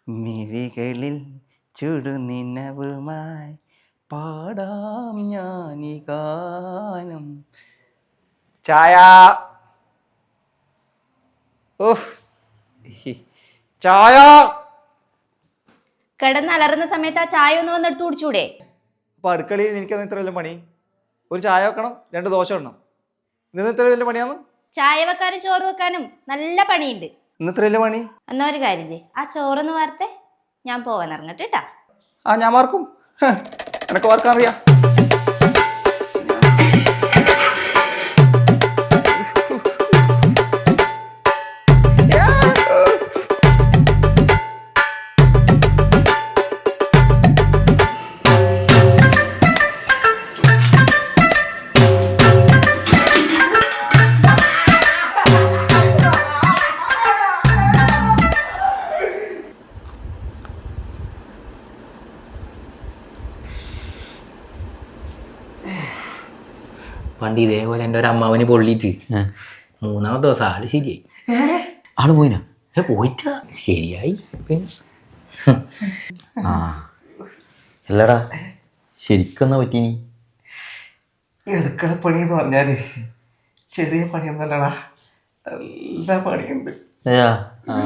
മിഴികളിൽ ചുടുനിനവുമായി പാടാം ഞാനീ ഗാനം. ചായ. ഓഹ് ചായ. കിടന്നലറുന്ന സമയത്ത് ആ ചായ ഒന്ന് വന്നെടുത്ത് കുടിച്ചൂടെ? അപ്പൊ അടുക്കളയിൽ എനിക്കന്ന് ഇത്ര വലിയ പണി? ഒരു ചായ വെക്കണം, 2 ദോശ ഇടണം. ഇന്ന് ഇത്ര വലിയ പണിയാന്ന്? ചായ വെക്കാനും ചോറ് വെക്കാനും നല്ല പണിയുണ്ട്. ഇന്ന് ഇത്ര വലിയ പണി? എന്നാ ഒരു കാര്യം, ആ ചോറൊന്ന് വാർത്തെ, ഞാൻ പോവാൻ ഇറങ്ങട്ടെ കേട്ടാ. ആ ഞാൻ വാർക്കും. എനക്ക് വാർക്കാൻ അറിയാം. പണ്ട് ഇതേപോലെ എൻ്റെ ഒരു അമ്മാവന് പൊള്ളിയിട്ട് 3-ാമത്തെ ദിവസം ആള് ശരിയായി. ആള് പോയിനാ? പോയിട്ടാ ശരിയായി. പിന്നെ ആ അല്ലടാ, ശരിക്കെന്നാ പറ്റീനി? ഈ അടുക്കള പണി എന്ന് പറഞ്ഞാല് ചെറിയ പണിയൊന്നല്ലടാ, നല്ല പണിയുണ്ട്. ആ